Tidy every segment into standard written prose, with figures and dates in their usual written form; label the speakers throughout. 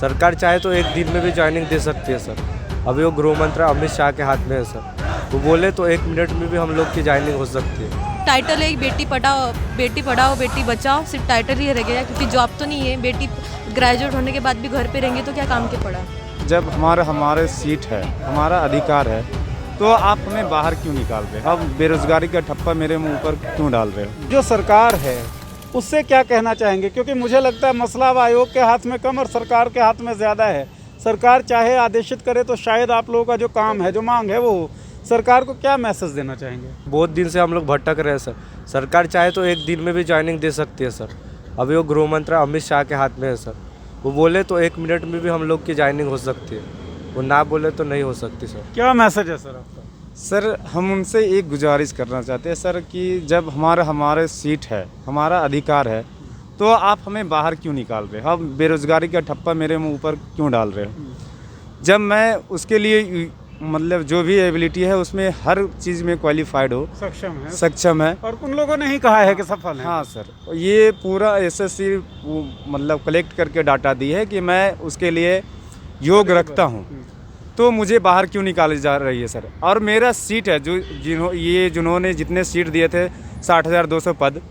Speaker 1: सरकार चाहे तो एक दिन में भी ज्वाइनिंग दे सकती है सर। अभी वो गृह मंत्री अमित शाह के हाथ में है सर, वो बोले तो 1 मिनट में भी हम लोग की ज्वाइनिंग हो सकती है।
Speaker 2: टाइटल है एक बेटी पढ़ाओ बेटी बचाओ, सिर्फ टाइटल ही रह गया क्योंकि जॉब तो नहीं है। बेटी ग्रेजुएट होने के बाद भी घर पे रहेंगे तो क्या काम के पड़ा।
Speaker 3: जब हमारे सीट है, हमारा अधिकार है, तो आप हमें बाहर क्यों निकाल रहे हो? अब बेरोजगारी का ठप्पा मेरे मुंह पर क्यों डाल रहे हो?
Speaker 4: जो सरकार है उससे क्या कहना चाहेंगे, क्योंकि मुझे लगता है मसला अब आयोग के हाथ में कम और सरकार के हाथ में ज़्यादा है। सरकार चाहे आदेशित करे तो शायद आप लोगों का जो काम है, जो मांग है, वो सरकार को क्या मैसेज देना चाहेंगे?
Speaker 1: बहुत दिन से हम लोग भटक रहे हैं सर। सरकार चाहे तो एक दिन में भी ज्वाइनिंग दे सकती है सर। अभी वो गृह मंत्री अमित शाह के हाथ में है सर, वो बोले तो 1 मिनट में भी हम लोग की ज्वाइनिंग हो सकती है, वो ना बोले तो नहीं हो सकती सर।
Speaker 4: क्या मैसेज है सर आपका?
Speaker 3: सर हम उनसे एक गुजारिश करना चाहते हैं सर कि जब हमारे सीट है, हमारा अधिकार है, तो आप हमें बाहर क्यों निकाल रहे हो? अब बेरोजगारी का ठप्पा मेरे मुंह पर क्यों डाल रहे हो? जब मैं उसके लिए मतलब जो भी एबिलिटी है उसमें हर चीज़ में क्वालिफाइड हो, सक्षम है।
Speaker 4: और उन लोगों ने ही कहा है कि सफल है।
Speaker 3: हाँ सर, ये पूरा एसएससी मतलब कलेक्ट करके डाटा दी है कि मैं उसके लिए योग रखता हूँ, तो मुझे बाहर क्यों निकाली जा रही है सर? और मेरा सीट है जो जिन्होंने जितने सीट दिए थे 60,200 पद,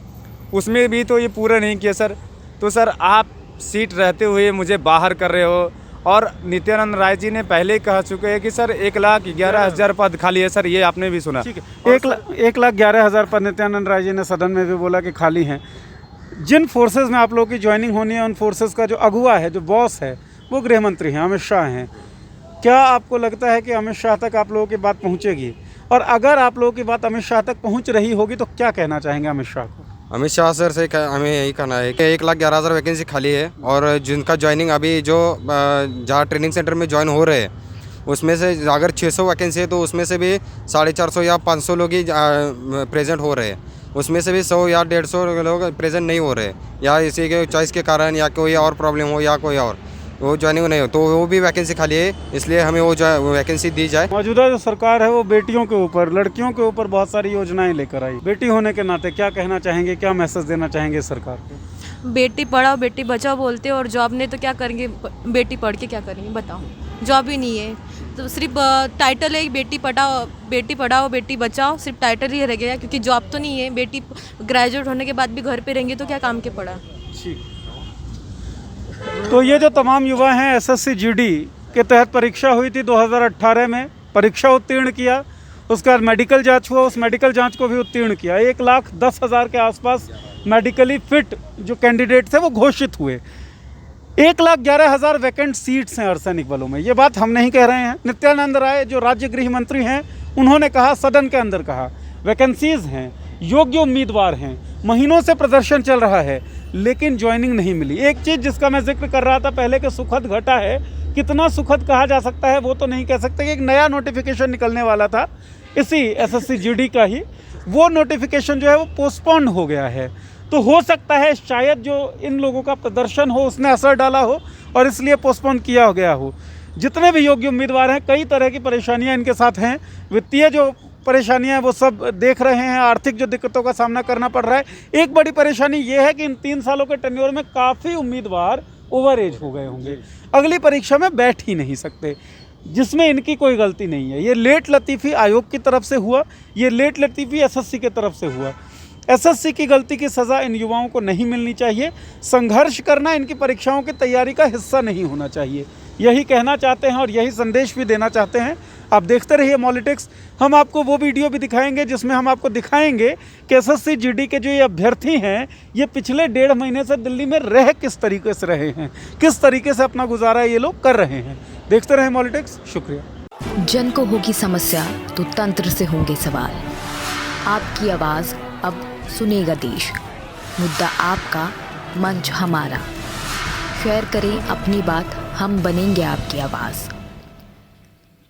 Speaker 3: उसमें भी तो ये पूरा नहीं किया सर। तो सर आप सीट रहते हुए मुझे बाहर कर रहे हो। और नित्यानंद राय जी ने पहले ही कह चुके हैं कि सर 1,11,000 पद खाली है सर, ये आपने भी सुना।
Speaker 4: 1,11,000 पद नित्यानंद राय जी ने सदन में भी बोला कि खाली हैं। जिन फोर्सेस में आप लोगों की ज्वाइनिंग होनी है, उन फोर्सेस का जो अगुवा है, जो बॉस है, वो गृह मंत्री हैं, अमित शाह हैं। क्या आपको लगता है कि अमित शाह तक आप लोगों की बात पहुंचेगी? और अगर आप लोगों की बात अमित शाह तक पहुंच रही होगी तो क्या कहना चाहेंगे अमित शाह को?
Speaker 5: अमित शाह सर से हमें यही कहना है कि 1,11,000 वैकेंसी खाली है और जिनका ज्वाइनिंग अभी जो जहाँ ट्रेनिंग सेंटर में ज्वाइन हो रहे हैं, उसमें से अगर 600 वैकेंसी है तो उसमें से भी 450 या 500 लोग ही प्रेजेंट हो रहे हैं। उसमें से भी 100 या 150 लोग प्रेजेंट नहीं हो रहे, या इसी के चॉइस के कारण या कोई और प्रॉब्लम हो या कोई और वो ज्वाइनिंग नहीं हो, तो वो भी वैकेंसी खाली है, इसलिए हमें वो वैकेंसी दी जाए।
Speaker 4: मौजूदा जो सरकार है वो बेटियों के ऊपर, लड़कियों के ऊपर बहुत सारी योजनाएं लेकर आई। बेटी होने के नाते क्या कहना चाहेंगे, क्या मैसेज देना चाहेंगे सरकार को?
Speaker 2: बेटी पढ़ाओ बेटी बचाओ बोलते हो और जॉब नहीं तो क्या करेंगे? बेटी पढ़ के क्या करेंगे बताओ? जॉब ही नहीं है तो सिर्फ टाइटल है बेटी पढ़ाओ बेटी बचाओ, सिर्फ टाइटल ही रह गया क्योंकि जॉब तो नहीं है। बेटी ग्रेजुएट होने के बाद भी घर पे रहेंगे तो क्या काम के पड़ा।
Speaker 4: तो ये जो तमाम युवा हैं, एसएससी जीडी के तहत परीक्षा हुई थी 2018 में, परीक्षा उत्तीर्ण किया, उसके बाद मेडिकल जांच हुआ, उस मेडिकल जांच को भी उत्तीर्ण किया। 1,10,000 के आसपास मेडिकली फिट जो कैंडिडेट थे वो घोषित हुए। 1,11,000 वैकेंट सीट्स हैं अर्धसैनिक बलों में। ये बात हम नहीं कह रहे हैं, नित्यानंद राय जो राज्य गृह मंत्री हैं उन्होंने कहा, सदन के अंदर कहा। वैकेंसीज हैं, योग्य उम्मीदवार हैं, महीनों से प्रदर्शन चल रहा है, लेकिन ज्वाइनिंग नहीं मिली। एक चीज़ जिसका मैं जिक्र कर रहा था पहले कि सुखद घटा है, कितना सुखद कहा जा सकता है वो तो नहीं कह सकते कि एक नया नोटिफिकेशन निकलने वाला था इसी एसएससी जीडी का ही, वो नोटिफिकेशन जो है वो पोस्टपोन हो गया है। तो हो सकता है शायद जो इन लोगों का प्रदर्शन हो उसने असर डाला हो और इसलिए पोस्टपोन किया गया हो। जितने भी योग्य उम्मीदवार हैं, कई तरह की परेशानियां इनके साथ हैं। वित्तीय जो परेशानियां हैं वो सब देख रहे हैं, आर्थिक जो दिक्कतों का सामना करना पड़ रहा है। एक बड़ी परेशानी ये है कि इन 3 सालों के टेन्योर में काफ़ी उम्मीदवार ओवर एज हो गए होंगे, अगली परीक्षा में बैठ ही नहीं सकते, जिसमें इनकी कोई गलती नहीं है। ये लेट लतीफ़ी आयोग की तरफ से हुआ, ये लेट लतीफ़ी एसएससी की तरफ से हुआ। एसएससी की गलती की सज़ा इन युवाओं को नहीं मिलनी चाहिए। संघर्ष करना इनकी परीक्षाओं की तैयारी का हिस्सा नहीं होना चाहिए, यही कहना चाहते हैं और यही संदेश भी देना चाहते हैं। आप देखते रहिए मॉलिटिक्स। हम आपको वो वीडियो भी दिखाएंगे जिसमें हम आपको दिखाएंगे कि एसएससी जीडी के जो ये अभ्यर्थी हैं, ये पिछले 1.5 महीने से दिल्ली में रह किस तरीके से रहे हैं, किस तरीके से अपना गुजारा ये लोग कर रहे हैं। देखते रहे मॉलिटिक्स। शुक्रिया।
Speaker 6: जन को होगी समस्या तो तंत्र से होंगे सवाल। आपकी आवाज़ अब सुनेगा देश। मुद्दा आपका, मंच हमारा। शेयर करें अपनी बात, हम बनेंगे आपकी आवाज़।